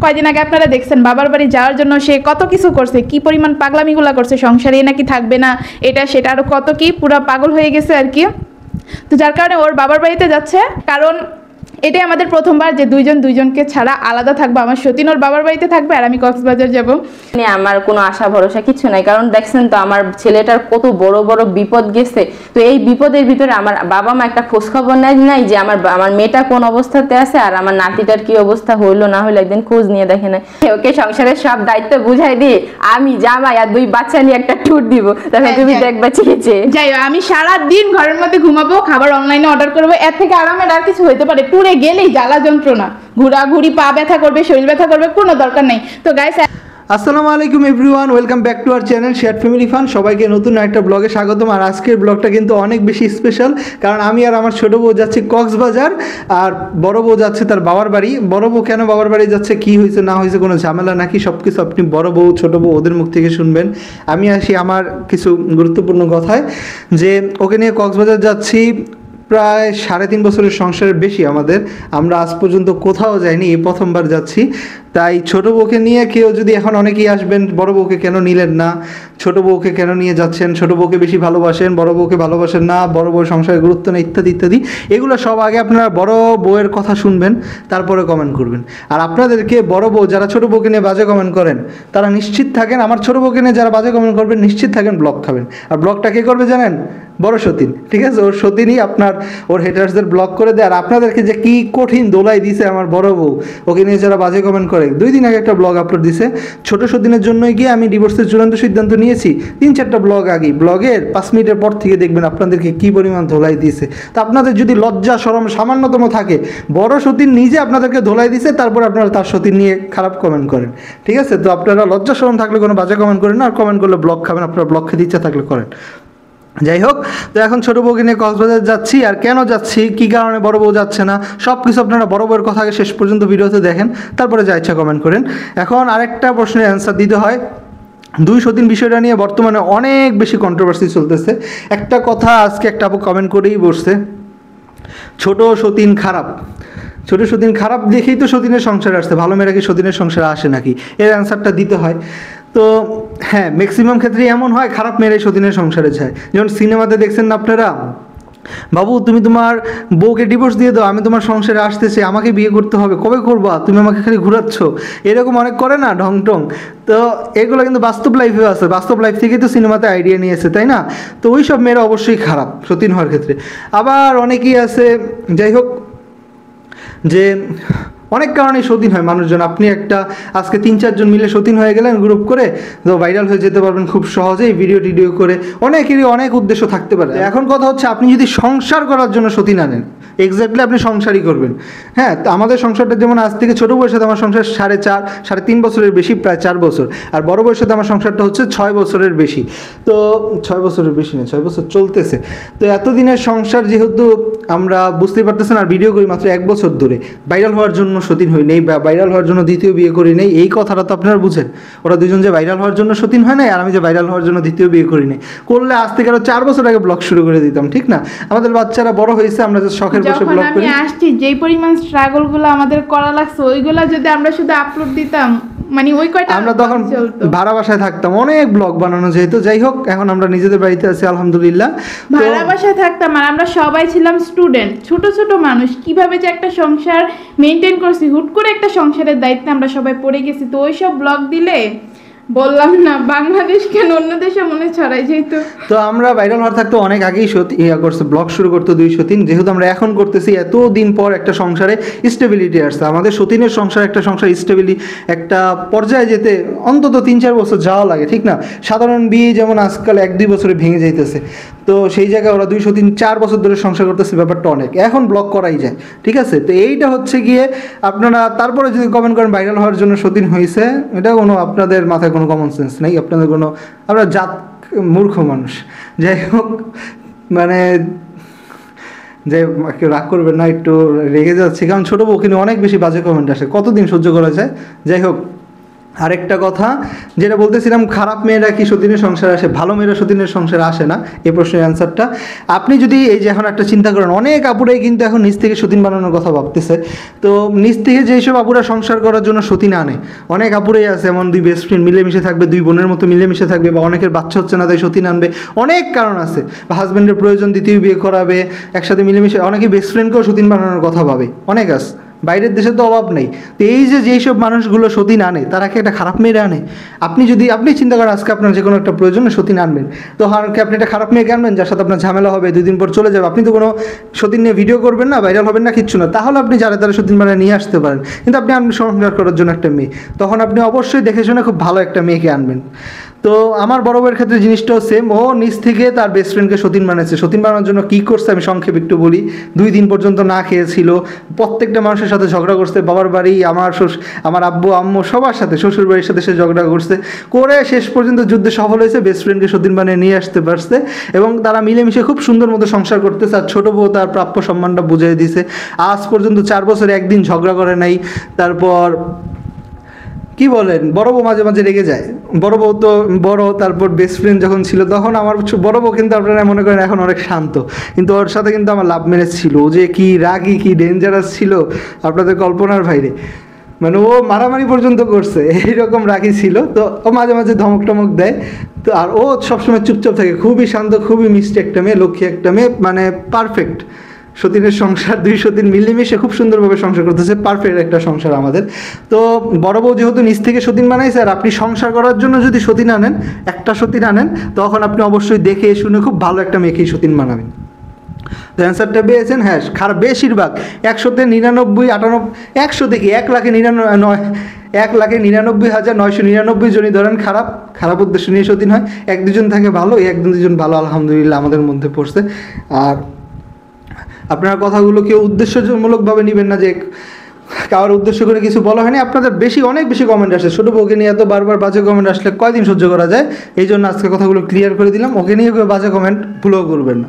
কয়দিন আগে আপনারা দেখছেন বাবার বাড়ি যাওয়ার জন্য সে কত কিছু করছে, কি পরিমাণ পাগলামিগুলা করছে, সংসারে নাকি থাকবে না, এটা সেটা আরো কত কি পুরা পাগল হয়ে গেছে আর কি। তো যার কারণে ওর বাবার বাড়িতে যাচ্ছে, কারণ এটাই আমাদের প্রথমবার যে দুইজনকে ছাড়া আলাদা থাকবো। আমার সতীন ওর বাবার বাড়িতে থাকবে আর আমি কক্সবাজার যাব। আমার কোনো আশা ভরসা কিছু নাই, কারণ দেখছেন তো আমার ছেলেটার কত বড় বড় বিপদ গেছে। তো এই বিপদের ভিতরে আমার বাবা মা একটা খোঁজ খবর নাই যে আমার মেয়েটা কোন অবস্থাতে আছে আর আমার নাতিটার কি অবস্থা হইলো না হইলো একদিন খোঁজ নিয়ে দেখে না। ওকে সংসারের সব দায়িত্ব বুঝাই দিয়ে আমি জামাই আর 2 বাচ্চা নিয়ে একটা ট্যুর দিব, তাহলে তুমি দেখবা চেয়েছে। যাই হোক, আমি সারাদিন ঘরের মধ্যে ঘুমাবো, খাবার অনলাইনে অর্ডার করবো, এর থেকে আরামের আর কিছু হইতে পারে? ট্যুরে গেলেই জ্বালা যন্ত্রণা, ঘোরাঘুরি, পা ব্যথা করবে, শরীর ব্যথা করবে, কোনো দরকার নেই। তো গাইস, আসসালামু আলাইকুম everyone, welcome back to our channel share family fun. সবাইকে নতুন একটা ব্লগে স্বাগতম। আর আজকের ব্লগটা কিন্তু অনেক বেশি স্পেশাল, কারণ আমি আর আমার ছোটো বউ যাচ্ছি কক্সবাজার, আর বড় বউ যাচ্ছে তার বাবার বাড়ি। বড় বউ কেন বাবার বাড়ি যাচ্ছে, কি হয়েছে না হয়েছে, কোনো ঝামেলা নাকি, সব কিছু আপনি বড় বউ ছোটো বউ ওদের মুখ থেকে শুনবেন। আমি আসি আমার কিছু গুরুত্বপূর্ণ কথায়, যে ওকে নিয়ে কক্সবাজার যাচ্ছি। প্রায় 3.5 বছরের সংসারের বেশি আমাদের, আমরা আজ পর্যন্ত কোথাও যাইনি, এই প্রথমবার যাচ্ছি। তাই ছোটো বউকে নিয়ে কেউ যদি, এখন অনেকেই আসবেন বড় বউকে কেন নিলেন না, ছোটো বউকে কেন নিয়ে যাচ্ছেন, ছোটো বউকে বেশি ভালোবাসেন, বড় বউকে ভালোবাসেন না, বড় বউর সংসারে গুরুত্ব নেই, ইত্যাদি ইত্যাদি। এগুলো সব আগে আপনারা বড় বউয়ের কথা শুনবেন, তারপরে কমেন্ট করবেন। আর আপনাদেরকে বড় বউ যারা ছোটো বউকে নিয়ে বাজে কমেন্ট করেন, তারা নিশ্চিত থাকেন, আমার ছোটো বউকে নিয়ে যারা বাজে কমেন্ট করবেন নিশ্চিত থাকেন ব্লক খাবেন। আর ব্লকটা কে করবে জানেন? বড় সতীন, ঠিক আছে? ওর সতীনই আপনার ওর হেটার্সদের ব্লক করে দেয়। আর আপনাদেরকে যে কি কঠিন দোলাই দিছে আমার বড় বউ, ওকে নিয়ে যারা বাজে কমেন্ট করে। 2 দিন আগে একটা ব্লগ আপলোড দিছে, ছোট সতীনের জন্যই গিয়ে আমি ডিভোর্সের চূড়ান্ত সিদ্ধান্ত নিয়েছি। 3-4টা ব্লগ আগে, ব্লগের 5 মিনিটের পর থেকে দেখবেন আপনাদেরকে কি পরিমাণ ধোলাই দিছে। তো আপনাদের যদি লজ্জা শরম সামান্যতম থাকে, বড় সতীন নিজে আপনাদেরকে ধোলাই দিছে, তারপর আপনারা তার সতীন নিয়ে খারাপ কমেন্ট করেন, ঠিক আছে? তো আপনারা লজ্জা শরম থাকলে কোনো বাজে কমেন্ট করেন না, আর কমেন্ট করলে ব্লগ খাবেন। আপনারা ব্লগ খেতে ইচ্ছা থাকলে করেন। যাই হোক, তো এখন ছোটো বউকে নিয়ে কক্সবাজার যাচ্ছি। আর কেন যাচ্ছি, কী কারণে বড় বউ যাচ্ছে না, সব কিছু আপনারা বড় বউয়ের কথা আগে শেষ পর্যন্ত ভিডিওতে দেখেন, তারপরে যা ইচ্ছা কমেন্ট করেন। এখন আরেকটা প্রশ্নের অ্যান্সার দিতে হয়। 2 সতীন বিষয়টা নিয়ে বর্তমানে অনেক বেশি কন্ট্রোভার্সি চলতেছে। একটা কথা আজকে একটা আপু কমেন্ট করেই বসছে, ছোট সতীন খারাপ। ছোট সতীন খারাপ দেখেই তো সতীনের সংসারে আসছে, ভালো মেয়েরা কি সতীনের সংসারে আসে নাকি? এর অ্যান্সারটা দিতে হয়। তো হ্যাঁ, ম্যাক্সিমাম ক্ষেত্রে এমন হয়, খারাপ মেয়েরাই সতীনের সংসারে যায়। যেমন সিনেমাতে দেখছেন না আপনারা, বাবু তুমি তোমার বউকে ডিভোর্স দিয়ে দাও, আমি তোমার সংসারে আসতেছি, আমাকে বিয়ে করতে হবে, কবে করবা, তুমি আমাকে খালি ঘুরাচ্ছ, এরকম অনেক করে না ঢং টং। তো এগুলো কিন্তু বাস্তব লাইফেও আছে, বাস্তব লাইফ থেকেই তো সিনেমাতে আইডিয়া নিয়েছে, তাই না? তো ওই সব মেয়েরা অবশ্যই খারাপ সতীন হওয়ার ক্ষেত্রে। আবার অনেকেই আছে, যাই হোক, যে অনেক কারণেই সতীন হয় মানুষজন। আপনি একটা আজকে 3-4 জন মিলে সতীন হয়ে গেলেন গ্রুপ করে, তো ভাইরাল হয়ে যেতে পারবেন খুব সহজেই, ভিডিও টিডিও করে। অনেকেরই অনেক উদ্দেশ্য থাকতে পারে। এখন কথা হচ্ছে, আপনি যদি সংসার করার জন্য সতীন আনেন, এক্স্যাক্টলি আপনি সংসারই করবেন। হ্যাঁ, তো আমাদের সংসারটা যেমন আজ থেকে ছোটো বয়সের সাথে আমার সংসার 3.5 বছরের বেশি, প্রায় 4 বছর। আর বড় বয়সের সাথে আমার সংসারটা হচ্ছে 6 বছরের বেশি। তো 6 বছরের বেশি না, 6 বছর চলতেছে। তো এতদিনের সংসার যেহেতু আমরা বুঝতেই পারতেছেন, আর ভিডিও করি মাত্র 1 বছর ধরে, ভাইরাল হওয়ার জন্য সতীন হই নেই, বা ভাইরাল হওয়ার জন্য দ্বিতীয় বিয়ে করি নেই, এই কথাটা তো আপনারা বুঝেন। ওরা দুজন যে ভাইরাল হওয়ার জন্য সতীন হয় নাই, আর আমি যে ভাইরাল হওয়ার জন্য দ্বিতীয় বিয়ে করি নেই, করলে আজ থেকে আরো 4 বছর আগে ব্লগ শুরু করে দিতাম, ঠিক না? আমাদের বাচ্চারা বড় হয়েছে, আমরা যে শখের বসে ব্লগ করি। আমি আসছি, যেই পরিমাণ স্ট্রাগল গুলো আমাদের করা লাগছে, ওইগুলা যদি আমরা শুধু আপলোড দিতাম, মানে ওই কয়টা আমরা তখন ভাড়া বাসায় থাকতাম, অনেক ব্লগ বানানো যেহেতু। যাই হোক, এখন আমরা নিজেদের বাড়িতে আছি আলহামদুলিল্লাহ। ভাড়া বাসায় থাকতাম, আর আমরা সবাই ছিলাম স্টুডেন্ট, ছোট ছোট মানুষ, কিভাবে যে একটা সংসার মেনটেন করছি, হুট করে একটা সংসারের দায়িত্বে আমরা সবাই পড়ে গেছি। তো ওইসব ব্লগ দিলে বললাম না, বাংলাদেশ কেন অন্য দেশে মনে ছড়াই যেত। তো আমরা ভাইরাল হওয়ার থাকতে অনেক আগেই করছে, ব্লগ শুরু করতো 2 সতীন। যেহেতু আমরা এখন করতেছি, এতদিন পর একটা সংসারে স্টেবিলিটি আসছে। আমাদের সতীনের সংসার, একটা সংসার স্টেবিলি একটা পর্যায়ে যেতে অন্তত 3-4 বছর যাওয়া লাগে, ঠিক না? সাধারণ বিয়ে যেমন আজকাল 1-2 বছরে ভেঙে যাইতেছে, তো সেই জায়গায় ওরা 2 সতীন 4 বছর ধরে সংসার করতেছে, ব্যাপারটা অনেক, এখন ব্লগ করাই যায়, ঠিক আছে? তো এইটা হচ্ছে গিয়ে আপনারা তারপরে যদি কমেন্ট করেন ভাইরাল হওয়ার জন্য সতীন হয়েছে, এটা কোনো আপনাদের মাথায় কোনো কমন সেন্স নেই, আপনাদের কোনো, আমরা জাত মূর্খ মানুষ। যাই হোক, মানে যে কেউ রাগ করবেন না, একটু রেগে যাচ্ছি, কারণ ছোটো বউকে নিয়ে অনেক বেশি বাজে কমেন্ট আসে, কতদিন সহ্য করা যায়? যাই হোক, আরেকটা কথা যেটা বলতেছিলাম, খারাপ মেয়েরা কি সতীনের সংসারে আসে, ভালো মেয়েরা সতীনের সংসারে আসে না, এই প্রশ্নের অ্যান্সারটা আপনি যদি এই যে এখন একটা চিন্তা করেন, অনেক আপুরাই কিন্তু এখন নিজ থেকে সতীন বানানোর কথা ভাবতেছে। তো নিজ থেকে যেসব আপুরা সংসার করার জন্য সতীন আনে, অনেক আপুরাই আছে এমন, দুই বেস্ট ফ্রেন্ড মিলেমিশে থাকবে, দুই বোনের মতো মিলেমিশে থাকবে, বা অনেকের বাচ্চা হচ্ছে না তাই সতীন আনবে, অনেক কারণ আছে, বা হাজব্যান্ডের প্রয়োজন দ্বিতীয় বিয়ে করাবে, একসাথে মিলেমিশে, অনেকে বেস্ট ফ্রেন্ডকেও সতীন বানানোর কথা ভাবে, অনেক আছে, বাইরের দেশে তো অভাব নেই। তো এই যে যেসব মানুষগুলো সতীন আনে, তারা কি একটা খারাপ মেয়েরা আনে? আপনি চিন্তা করেন, আজকে আপনার যে কোনো একটা প্রয়োজনে সতীন আনবেন, তো কি আপনি একটা খারাপ মেয়েকে আনবেন যার সাথে আপনার ঝামেলা হবে, 2 দিন পর চলে যাবে, আপনি তো কোনো সতীন নিয়ে ভিডিও করবেন না, ভাইরাল হবেন না, কিচ্ছু না, তাহলে আপনি যারা তারা সতীন বানিয়ে নিয়ে আসতে পারেন। কিন্তু আপনি সংসার করার জন্য একটা মেয়ে, তখন আপনি অবশ্যই দেখে শুনে খুব ভালো একটা মেয়েকে আনবেন। তো আমার বড় বউয়ের ক্ষেত্রে জিনিসটাও সেম, ও নিজ থেকে তার বেস্ট ফ্রেন্ডকে সতীন বানাচ্ছে। সতীন বানানোর জন্য কী করছে আমি সংক্ষেপে একটু বলি। 2 দিন পর্যন্ত না খেয়েছিল, প্রত্যেকটা মানুষের সাথে ঝগড়া করছে, বাবার বাড়ি, আমার আব্বু আম্মু সবার সাথে, শ্বশুর বাড়ির সাথে সে ঝগড়া করছে, করে শেষ পর্যন্ত যুদ্ধে সফল হয়েছে, বেস্ট ফ্রেন্ডকে সতীন বানিয়ে নিয়ে আসতে পারছে, এবং তারা মিলেমিশে খুব সুন্দর মতো সংসার করতেছে। আর ছোটো বউ তার প্রাপ্য সম্মানটা বুঝিয়ে দিছে, আজ পর্যন্ত 4 বছরে একদিন ঝগড়া করে নাই। তারপর কি বলেন, বড় বউ মাঝে মাঝে রেগে যায়, বড় বউ তো বড়, তারপর বেস্ট ফ্রেন্ড যখন ছিল তখন আমার বড় বউ কিন্তু আপনারা মনে করেন এখন অনেক শান্ত, কিন্তু ওর সাথে কিন্তু আমার লাভ ম্যারেজ ছিল। ও যে কি রাগী, কি ডেঞ্জারাস ছিল আপনাদের কল্পনার বাইরে, মানে ও মারামারি পর্যন্ত করছে, এইরকম রাগী ছিল। তো ও মাঝে মাঝে ধমক টমক দেয়, তো আর ও সবসময় চুপচাপ থাকে, খুবই শান্ত, খুবই মিষ্টি একটা মেয়ে, লক্ষ্মী একটা মেয়ে, মানে পারফেক্ট সতীনের সংসার। 2 সতীন মিলেমিশে খুব সুন্দরভাবে সংসার করতেছে, পারফেক্ট একটা সংসার আমাদের। তো বড় বউ যেহেতু নিজ থেকে সতীন বানাইছে, আর আপনি সংসার করার জন্য যদি সতীন আনেন, একটা সতীন আনেন, তখন আপনি অবশ্যই দেখে শুনে খুব ভালো একটা মেয়েকেই সতীন বানাবেন। তো অ্যান্সারটা পেয়েছেন। হ্যাঁ, খারাপ বেশিরভাগ 100-তে 99, 98, 100 থেকে 1,99,999 জনই ধরেন খারাপ উদ্দেশ্য নিয়ে সতীন হয়। 1-2 জন থাকে ভালো, এই 1-2 জন ভালো আলহামদুলিল্লাহ আমাদের মধ্যে পড়ছে। আর আপনারা কথাগুলো কেউ উদ্দেশ্যমূলকভাবে নেবেন না, যে কারোর উদ্দেশ্য করে কিছু বলা হয়নি। আপনাদের অনেক বেশি কমেন্ট আসে, ছোটো বউকে নিয়ে এত বারবার বাজে কমেন্ট আসলে কয়দিন সহ্য করা যায়, এই জন্য আজকে কথাগুলো ক্লিয়ার করে দিলাম। ওকে নিয়ে কেউ বাজে কমেন্ট ভুলও করবেন না।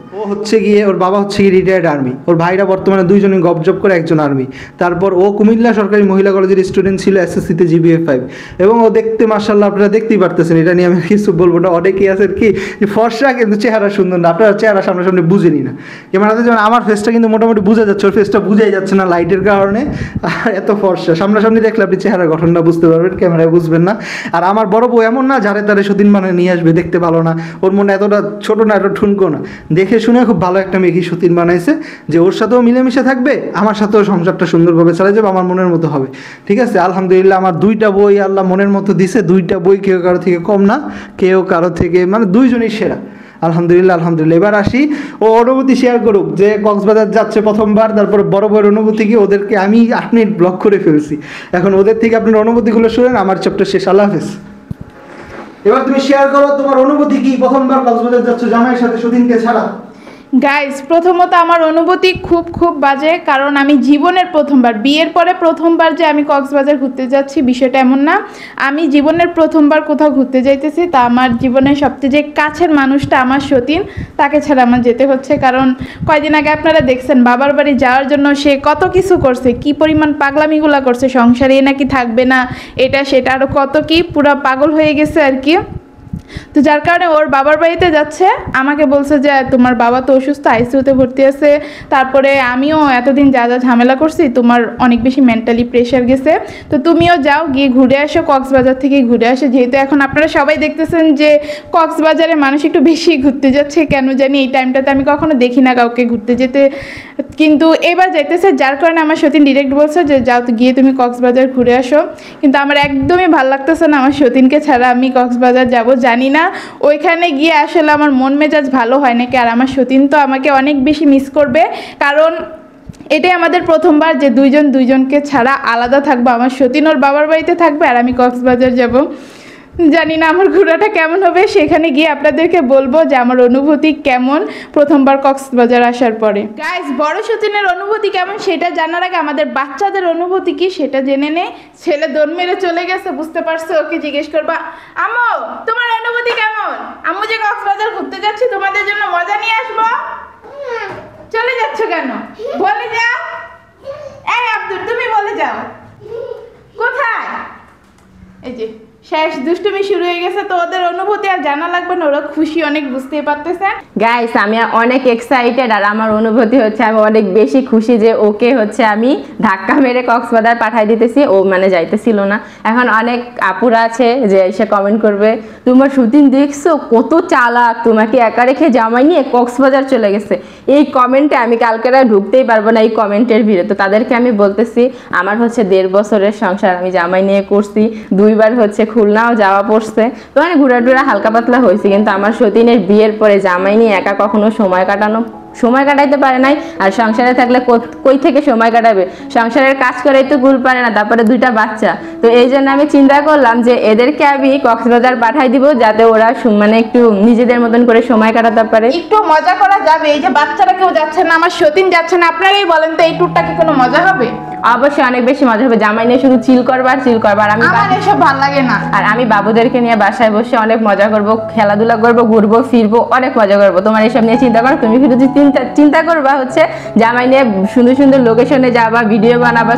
ওর বাবা হচ্ছে গিয়ে রিটায়ার্ড আর্মি, ওর ভাইরা বর্তমানে 2 জনই গপজব করে, একজন আর্মি। তারপর ও কুমিল্লা সরকারি মহিলা কলেজের স্টুডেন্ট ছিল, SSC-তে GPA 5, এবং ও দেখতে মাশাআল্লাহ আপনারা দেখতেই পারতেছেন, এটা নিয়ে আমি কিছু বলবো না। অনেকেই আছে কি যে ফর্সা কিন্তু চেহারা সুন্দর না, আপনারা চেহারা সামনাসামনি বুঝেনি না, যেমন আমার ফেসটা কিন্তু মোটামুটি বোঝা যাচ্ছে, ওর ফেসটা বোঝাই যাচ্ছে না লাইটের কারণে, আর এত ফর্সা। সামনাসামনি দেখলে আপনি চেহারা গঠনটা বুঝতে পারবেন, ক্যামেরায় বুঝবেন না। আর আমার বড় বউ এমন না যারে তারে সতীন বানিয়ে নিয়ে আসবে, দেখতে ভালো না, ওর মনে এতটা ছোট না, এত ঠুনকো না, দেখে শুনে খুব ভালো একটা মেয়েকে সতীন বানাইছে, যে ওর সাথেও মিলেমিশে থাকবে, আমার সাথেও সংসারটা সুন্দরভাবে চালাই যাবে, আমার মনের মতো হবে। ঠিক আছে, আলহামদুলিল্লাহ আমার 2টা বই আল্লাহ মনের মতো দিছে, 2টা বই কেউ কারো থেকে কম না, কেউ কারো থেকে, মানে 2 জনই সেরা, আলহামদুলিল্লাহ। এবার আসি, ও অনুভূতি শেয়ার করুক যে কক্সবাজার যাচ্ছে প্রথমবার, তারপরে বড় বড় অনুভূতি কি, ওদেরকে আমি 8 মিনিট ব্লক করে ফেলছি, এখন ওদের থেকে আপনার অনুভূতিগুলো শুনেন। আমার চ্যাপ্টার শেষ, আল্লাহ হাফেজ। এবার তুমি শেয়ার করো তোমার অনুভূতি কি, প্রথমবার কক্সবাজার যাচ্ছ জামাইয়ের সাথে সতীনকে ছাড়া। গাইস, প্রথমত আমার অনুভূতি খুব খুব বাজে, কারণ আমি জীবনের প্রথমবার, বিয়ের পরে প্রথমবার যে আমি কক্সবাজার ঘুরতে যাচ্ছি, বিষয়টা এমন না। আমি জীবনের প্রথমবার কোথাও ঘুরতে যাইতেছি, তা আমার জীবনের সবচেয়ে যে কাছের মানুষটা আমার সতীন, তাকে ছাড়া আমার যেতে হচ্ছে। কারণ কয়দিন আগে আপনারা দেখছেন বাবার বাড়ি যাওয়ার জন্য সে কত কিছু করছে, কি পরিমাণ পাগলামিগুলা করছে, সংসারে নাকি থাকবে না, এটা সেটা আরও কত কি, পুরা পাগল হয়ে গেছে আর কি। তো যার কারণে ওর বাবার বাড়িতে যাচ্ছে, আমাকে বলছে যে তোমার বাবা তো অসুস্থ, ICU-তে ভর্তি আছে, তারপরে আমিও এতদিন যা যা ঝামেলা করছি, তোমার অনেক বেশি মেন্টালি প্রেশার গেছে, তো তুমিও যাও, গিয়ে ঘুরে আসো, কক্সবাজার থেকে ঘুরে আসো। যেহেতু এখন আপনারা সবাই দেখতেছেন যে কক্সবাজারে মানুষ একটু বেশি ঘুরতে যাচ্ছে, কেন জানি এই টাইমটাতে আমি কখনো দেখি না কাউকে ঘুরতে যেতে, কিন্তু এবার যাইতেছে, যার কারণে আমার সতীন ডিরেক্ট বলছে যে যাও গিয়ে তুমি কক্সবাজার ঘুরে আসো। কিন্তু আমার একদমই ভালো লাগতেছে না আমার সতীনকে ছাড়া আমি কক্সবাজার যাব, জানি না ওইখানে গিয়ে আসলে আমার মন মেজাজ ভালো হয় নাকি। আর আমার সতীন তো আমাকে অনেক বেশি মিস করবে, কারণ এটাই আমাদের প্রথমবার যে 2 জন 2 জনকে ছাড়া আলাদা থাকবো। আমার সতীন ওর বাবার বাড়িতে থাকবে, আর আমি কক্সবাজার যাব। জানি না আমার ঘোরাটা কেমন হবে, সেখানে গিয়ে আপনাদেরকে বলবো যে আমার অনুভূতি কেমন প্রথমবার কক্সবাজার আসার পরে। গাইস, বড় সতীনের অনুভূতি কেমন সেটা জানার আগে আমাদের বাচ্চাদের অনুভূতি কি সেটা জেনে নে। ছেলে দৌড় মেরে চলে গেছে, বুঝতে পারছো, ওকে জিজ্ঞেস করবা আম্মু তোমার অনুভূতি কেমন, আম্মু যে কক্সবাজার ঘুরতে যাচ্ছি তোমাদের জন্য মজা নিয়ে আসবো। চলে যাচ্ছ কেন, বলে যাও। এই আব্দুল, তুমি বলে যাও। কোথায়? এই যে শেষ দুষ্টুমি শুরু হয়ে গেছে, তো ওদের অনুভূতি আর জানা লাগবে না, ওরা খুশি অনেক, বুঝতেই পারতেছে। গাইস আমি অনেক এক্সাইটেড, আর আমার অনুভূতি হচ্ছে আমি অনেক বেশি খুশি যে ওকে হচ্ছে আমি ধাক্কা মেরে কক্সবাজার পাঠাই দিতেছি। ও মানে যাইতেছিল না। এখন অনেক আপুরা আছে যে এসে কমেন্ট করবে, তোমার শুটিং দেখছো কত চালাক, তোমাকে একা রেখে জামাই নিয়ে কক্সবাজার চলে গেছে। এই কমেন্টে আমি কালকেরা ঢুকতেই পারবো না, এই কমেন্টের ভিড়ে। তো তাদেরকে আমি বলতেছি আমার হচ্ছে 1.5 বছরের সংসার আমি জামাই নিয়ে করছি, 2 বার হচ্ছে খুলনাও যাওয়া পড়ছে, তো মানে ঘোরাটুরা হালকা পাতলা হয়েছে, কিন্তু আমার সতীনের বিয়ের পরে জামাই নিয়ে একা কখনো সময় কাটাইতে পারে নাই। আর সংসারে থাকলে কই থেকে সময় কাটাবে, সংসারের কাজ করেই তো গুল পারে না, তারপরে 2টা বাচ্চা। তো এই জন্য আমি চিন্তা করলাম যে এদেরকে আমি কক্সবাজার পাঠাই দিব, যাতে ওরা মানে একটু নিজেদের মতন করে সময় কাটাতে পারে, একটু মজা করা যাবে। এই যে বাচ্চারা কেউ যাচ্ছে না, আমার সতীন যাচ্ছে না, আপনারাই বলেন তো এই ট্যুরটা কি কোনো মজা হবে? অবশ্যই অনেক বেশি মজা হবে। জামাই নিয়ে শুধু চিল করবার। আমার এসব ভালো লাগে না। আর আমি বাবুদেরকে নিয়ে বাসায় বসে অনেক মজা করব, খেলাধুলা করব, ঘুরবো ফিরবো, অনেক মজা করব। তোমার এসব নিয়ে চিন্তা করো, তুমি শুধু চিন্তা করবা হচ্ছে জামাই নিয়ে সুন্দর সুন্দর লোকেশনে যাবা, ভিডিও বানাবা,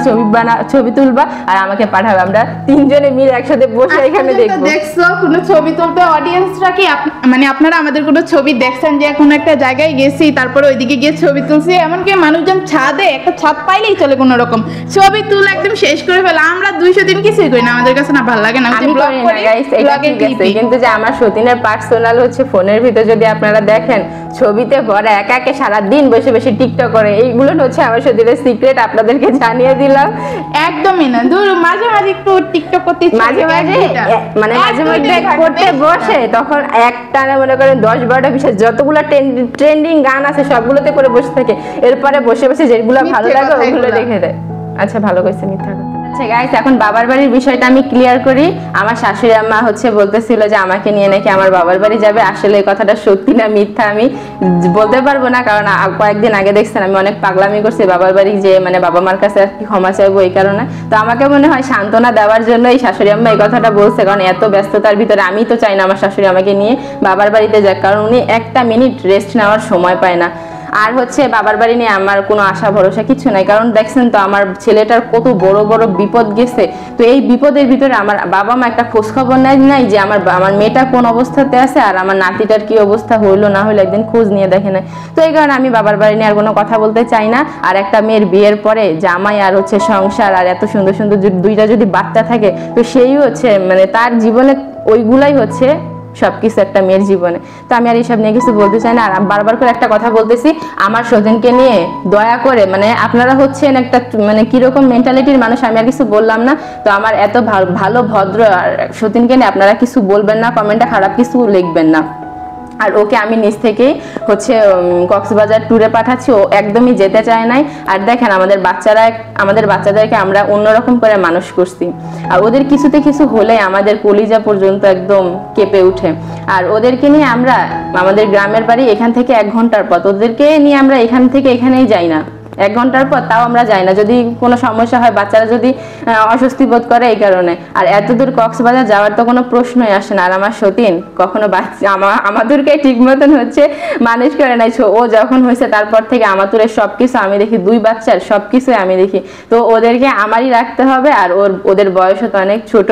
ছবি তুলবা, আর আমাকে পাঠাবে। আমরা 3 জনে মিলে একসাথে বসে এখানে দেখবো। দেখছো কোনো ছবি তুলতে অডিয়েন্সরা কি মানে আপনারা আমাদের কোনো ছবি দেখছেন যে কোনো একটা জায়গায় গেছি, তারপরে ওইদিকে গিয়ে ছবি তুলছি? এমনকি মানুষজন ছাদে একটা ছাদ পাইলেই চলে কোনো রকম ছবি তুলে একদম শেষ করে ফেলে। আমরা 200 দিন কিছুই করি না, আমাদের কাছে না ভালো লাগে না। আমি করি না গাইস, এটা ঠিক আছে, কিন্তু যে আমার সতীনের পার্সোনাল হচ্ছে ফোনের ভিতর যদি আপনারা দেখেন ছবিতে ভরা, একা একা সারা দিন বসে বসে টিকটক করে, এইগুলো হচ্ছে আমার সতীনের সিক্রেট, আপনাদেরকে জানিয়ে দিলাম। একদমই না, দূর মাঝে মাঝে একটু টিকটক করতে মাঝে মধ্যে করতে বসে, তখন একটানা মনে করেন 10-12টা বিশেষ যতগুলো ট্রেন্ডিং গান আছে সবগুলোতে করে বসে থাকে, এরপরে বসে বসে যেগুলো ভালো লাগে ওগুলো দেখে দেয়। আচ্ছা ভালো কইছে, মিথ্যা কথা। আচ্ছা গাইস, এখন বাবার বাড়ির বিষয়টা আমি ক্লিয়ার করি। আমার শাশুড়ি আম্মা হচ্ছে বলতেছিল যে আমাকে নিয়ে নাকি আমার বাবার বাড়ি যাবে। আসলে এই কথাটা সত্যি না মিথ্যা আমি বলতে পারবো না, কারণ কয়েকদিন আগে দেখছেন আমি অনেক পাগলামি করছি বাবার বাড়ি, যে মানে বাবা মার কাছে আর কি ক্ষমা চাইবো এই কারণে। তো আমাকে মনে হয় সান্ত্বনা দেওয়ার জন্য এই শাশুড়ি আম্মা এই কথাটা বলছে, কারণ এত ব্যস্ততার ভিতরে আমি তো চাই না আমার শাশুড়ি আমাকে নিয়ে বাবার বাড়িতে যাক, কারণ উনি একটা মিনিট রেস্ট নেওয়ার সময় পায় না। আর হচ্ছে বাবার বাড়ি নিয়ে আমার কোনো আশা ভরসা কিছু নাই, কারণ দেখছেন তো আমার ছেলেটার কত বড় বড় বিপদ গেছে। তো এই বিপদের ভিতরে আমার বাবা মা একটা খোঁজ খবর নাই যে আমার মেয়েটা কোন অবস্থাতে আছে, আর আমার নাতিটার কি অবস্থা হইলো না হইলো একদিন খোঁজ নিয়ে দেখে না। তো এই কারণে আমি বাবার বাড়ি নিয়ে আর কোনো কথা বলতে চাই না। আর একটা মেয়ের বিয়ের পরে জামাই আর হচ্ছে সংসার আর এত সুন্দর সুন্দর 2টা যদি বাচ্চা থাকে, তো সেই হচ্ছে মানে তার জীবনে ওইগুলাই হচ্ছে সবকিছু একটা মেয়ের জীবনে। তো আমি আর এইসব নিয়ে কিছু বলতে চাই না। আর বারবার করে একটা কথা বলতেছি, আমার সতীনকে নিয়ে দয়া করে, মানে আপনারা হচ্ছেন একটা মানে কিরকম মেন্টালিটির মানুষ আমি আর কিছু বললাম না। তো আমার এত ভালো ভদ্র আর সতীনকে নিয়ে আপনারা কিছু বলবেন না, কমেন্টে খারাপ কিছু লিখবেন না। আর ওকে আমি নিজ থেকেই হচ্ছে কক্সবাজার ট্যুরে পাঠাচ্ছি, ও একদমই যেতে চায় নাই। আর দেখেন আমাদের বাচ্চাদেরকে আমরা অন্যরকম করে মানুষ করছি, আর ওদের কিছুতে কিছু হলে আমাদের কলিজা পর্যন্ত একদম কেঁপে উঠে। আর ওদেরকে নিয়ে আমরা আমাদের গ্রামের বাড়ি এখান থেকে 1 ঘন্টার পথ, ওদেরকে নিয়ে আমরা এখান থেকে এখানেই যাই না, 1 ঘন্টার পর তাও আমরা যাই না, যদি কোনো সমস্যা হয়, বাচ্চারা যদি অস্বস্তি বোধ করে এই কারণে। আর এত দূর কক্সবাজার যাওয়ার তো কোনো প্রশ্নই আসে না। আর আমার সতীন কখনো আমাদেরকে ঠিক মতন হচ্ছে মানুষ করে নাই। ও যখন হয়েছে তারপর থেকে আমাদের সবকিছু আমি দেখি, 2 বাচ্চার সবকিছু আমি দেখি। তো ওদেরকে আমারই রাখতে হবে। আর ওদের বয়সও তো অনেক ছোট,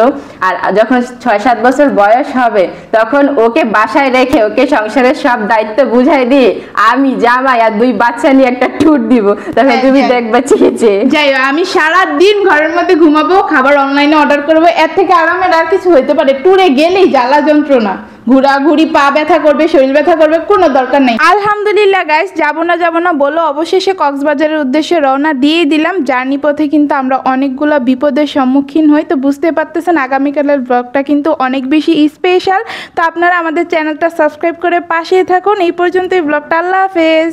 আর যখন 6-7 বছর বয়স হবে তখন ওকে বাসায় রেখে ওকে সংসারের সব দায়িত্ব বুঝাই দিয়ে আমি জামাই আর 2 বাচ্চা নিয়ে একটা ট্যুর দিব, তখন তুমি দেখবা চেয়ে। যাই হোক, আমি সারা দিন ঘরের মধ্যে ঘুমাবো, খাবার অনলাইনে অর্ডার করবো, এর থেকে আরামের আর কিছু হইতে পারে? ট্যুরে গেলেই জ্বালা যন্ত্রণা, ঘোরাঘুরি, পা ব্যথা করবে, শরীর ব্যথা করবে, কোনো দরকার নেই। আলহামদুলিল্লাহ গাইস, যাবো না বলো অবশেষে কক্সবাজারের উদ্দেশ্যে রওনা দিয়ে দিলাম। জার্নি পথে কিন্তু আমরা অনেকগুলো বিপদের সম্মুখীন হই, তো বুঝতে পারতেছেন আগামীকালের ব্লগটা কিন্তু অনেক বেশি স্পেশাল। তো আপনারা আমাদের চ্যানেলটা সাবস্ক্রাইব করে পাশেই থাকুন। এই পর্যন্তই ব্লগটা, আল্লাহ হাফেজ।